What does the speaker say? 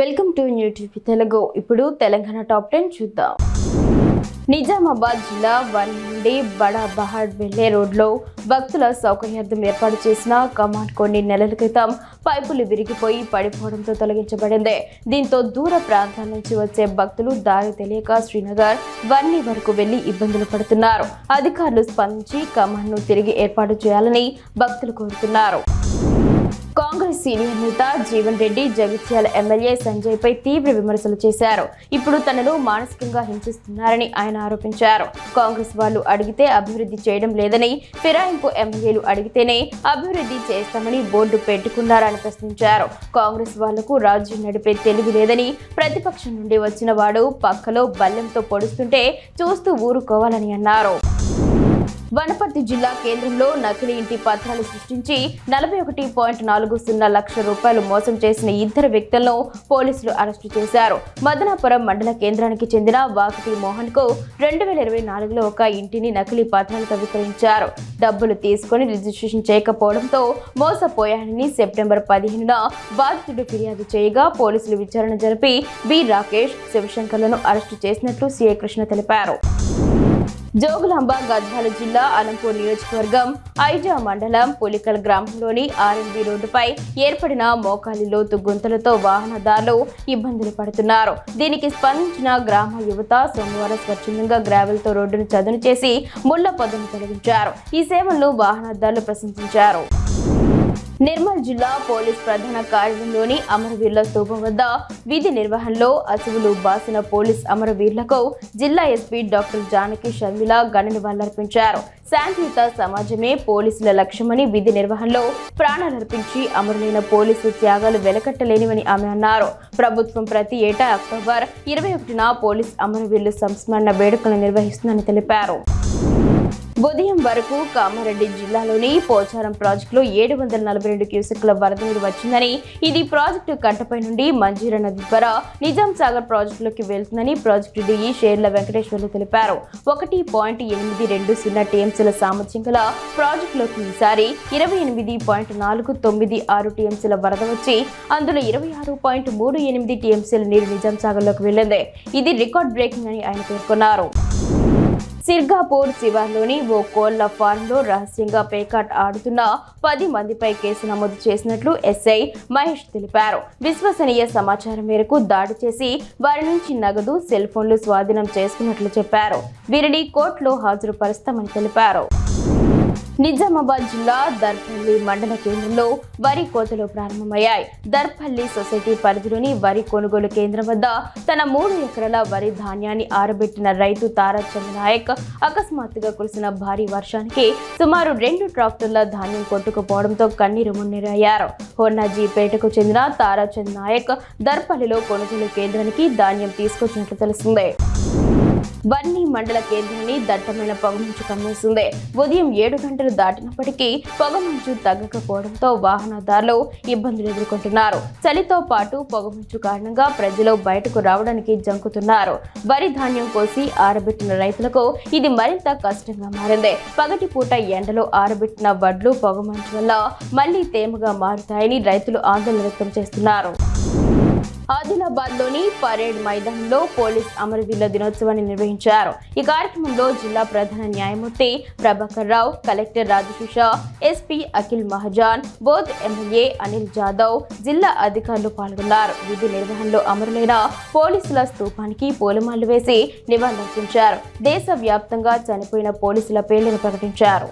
Welcome to new TV Telugu. ఇప్పుడు Telangana top 10 చూద్దాం. నిజామాబాద్ జిల్లా వన్ నుండి బడా బహాడ్ వెళ్లే రోడ్లో భక్తుల సౌకర్యార్థం ఏర్పాటు చేసిన కమాండ్ కొన్ని నెలల క్రితం పైపులు విరిగిపోయి పడిపోవడంతో తొలగించబడింది. దీంతో దూర ప్రాంతాల నుంచి వచ్చే భక్తులు దారి తెలియక శ్రీనగర్ వన్నీ వరకు వెళ్లి ఇబ్బందులు పడుతున్నారు. అధికారులు స్పందించి కమాండ్ ను తిరిగి ఏర్పాటు చేయాలని భక్తులు కోరుతున్నారు. కాంగ్రెస్ సీనియర్ నేత జీవన్ రెడ్డి జగిత్యాల ఎమ్మెల్యే సంజయ్ పై తీవ్ర విమర్శలు చేశారు. ఇప్పుడు తనను మానసికంగా హింసిస్తున్నారని ఆయన ఆరోపించారు. కాంగ్రెస్ వాళ్ళు అడిగితే అభివృద్ధి చేయడం లేదని, ఫిరాయింపు ఎమ్మెల్యేలు అడిగితేనే అభివృద్ధి చేస్తామని బోర్డు పెట్టుకున్నారని ప్రశ్నించారు. కాంగ్రెస్ వాళ్లకు రాజ్యం నడిపే తెలివి లేదని, ప్రతిపక్షం నుండి వచ్చిన వాడు పక్కలో బల్లెంతో పొడుస్తుంటే చూస్తూ ఊరుకోవాలని అన్నారు. వనపర్తి జిల్లా కేంద్రంలో నకిలీ ఇంటి పత్రాలు సృష్టించి 41.40 లక్షల రూపాయలు మోసం చేసిన ఇద్దరు వ్యక్తులను పోలీసులు అరెస్టు చేశారు. మదనాపురం మండల కేంద్రానికి చెందిన వాకిటి మోహన్ కు 2024లో ఒక ఇంటిని నకిలీ పత్రాలతో విక్రయించారు. డబ్బులు తీసుకుని రిజిస్ట్రేషన్ చేయకపోవడంతో మోసపోయాడని సెప్టెంబర్ 15న బాధితుడు ఫిర్యాదు చేయగా పోలీసులు విచారణ జరిపి బి రాకేష్, శివశంకర్లను అరెస్టు చేసినట్లు సిఐ కృష్ణ తెలిపారు. జోగులాంబ గద్వాల జిల్లా అలంపూర్ నియోజకవర్గం ఐజా మండలం పులికల్ గ్రామంలోని ఆర్ఎన్బి రోడ్డుపై ఏర్పడిన మోకాలి లోతు గుంతలతో వాహనదారులు ఇబ్బందులు పడుతున్నారు. దీనికి స్పందించిన గ్రామ యువత సోమవారం స్వచ్ఛందంగా గ్రావెల్ తో రోడ్డును చదును చేసి ముళ్ల పొదను తొలగించారు. ఈ సేవలను వాహనదారులు ప్రశంసించారు. నిర్మల్ జిల్లా పోలీస్ ప్రధాన కార్యాలయంలోని అమరవీరుల స్తూపం వద్ద విధి నిర్వహణలో అసువులు బాసిన పోలీస్ అమరవీరులకు జిల్లా ఎస్పీ డాక్టర్ జానకి షర్మిల ఘన నివాళులర్పించారు. శాంతియుత సమాజమే పోలీసుల లక్ష్యమని, విధి నిర్వహణలో ప్రాణాలర్పించి అమరులైన పోలీసు త్యాగాలు వెలకట్టలేనివని ఆమె అన్నారు. ప్రభుత్వం ప్రతి ఏటా అక్టోబర్ 21న పోలీస్ అమరవీరుల సంస్మరణ వేడుకలను నిర్వహిస్తుందని తెలిపారు. ఉదయం వరకు కామారెడ్డి జిల్లాలోని పోచారం ప్రాజెక్టులో 742 క్యూసెక్ల వరద నీరు వచ్చిందని, ఇది ప్రాజెక్టు కట్టపై నుండి మంజీరా నది ద్వారా నిజాం సాగర్ ప్రాజెక్టులోకి వెళ్తుందని ప్రాజెక్టు డిఈ షేర్ల వెంకటేశ్వర్లు తెలిపారు. 1.820 టీఎంసీల సామర్థ్యం గల ప్రాజెక్టులోకి ఈసారి 28.496 టీఎంసీల వరద వచ్చి అందులో 26.38 టీఎంసీల నీరు నిజాం సాగర్లోకి వెళ్లింది. ఇది రికార్డ్ బ్రేకింగ్ అని ఆయన పేర్కొన్నారు. సిర్గాపూర్ శివార్లోని ఓ కోళ్ల ఫార్మ్లో రహస్యంగా పేకాట్ ఆడుతున్న 10 మందిపై కేసు నమోదు చేసినట్లు ఎస్ఐ మహేష్ తెలిపారు. విశ్వసనీయ సమాచారం మేరకు దాడి చేసి వారి నుంచి నగదు, సెల్ ఫోన్లు స్వాధీనం చేసుకున్నట్లు చెప్పారు. వీరిని కోర్టులో హాజరుపరుస్తామని తెలిపారు. నిజామాబాద్ జిల్లా దర్పల్లి మండల కేంద్రంలో వరి కోతలు ప్రారంభమయ్యాయి. దర్పల్లి సొసైటీ పరిధిలోని వరి కొనుగోలు కేంద్రం వద్ద తన 3 ఎకరాల వరి ధాన్యాన్ని ఆరబెట్టిన రైతు తారాచంద్ నాయక్ అకస్మాత్తుగా కురిసిన భారీ వర్షానికి సుమారు 2 ట్రాక్టర్ల ధాన్యం కొట్టుకుపోవడంతో కన్నీరు మున్నీరయ్యారు. హోర్నాజీపేటకు చెందిన తారాచంద్ నాయక్ దర్పల్లిలో కొనుగోలు కేంద్రానికి ధాన్యం తీసుకొచ్చినట్లు తెలిసిందే. వన్నీ మండల కేంద్రాన్ని దట్టమైన పొగమంచు కమ్మేసింది. ఉదయం 7 గంటలు దాటినప్పటికీ పొగమంచు తగ్గకపోవడంతో వాహనదారులు ఇబ్బందులు ఎదుర్కొంటున్నారు. చలితో పాటు పొగమంచు కారణంగా ప్రజలు బయటకు రావడానికి జంకుతున్నారు. వరి ధాన్యం కోసి ఆరబెట్టిన రైతులకు ఇది మరింత కష్టంగా మారింది. పగటిపూట ఎండలో ఆరబెట్టిన వడ్లు పొగమంచు వల్ల మళ్లీ తేమగా మారుతాయని రైతులు ఆందోళన వ్యక్తం చేస్తున్నారు. ఆదిలాబాద్ లోని పరేడ్ మైదానంలో పోలీస్ అమరవీరుల దినోత్సవాన్ని నిర్వహించారు. ఈ కార్యక్రమంలో జిల్లా ప్రధాన న్యాయమూర్తి Prabhakar Rao, collector Rajasesha, SP Akhil Mahajan, Boath MLA Anil Jadhav, జిల్లా అధికారులు పాల్గొన్నారు. విధి నిర్వహణలో అమరులైన పోలీసుల స్తూపానికి పూలమాలలు వేసి నివాళులర్పించారు. దేశవ్యాప్తంగా చనిపోయిన పోలీసుల పేర్లను ప్రకటించారు.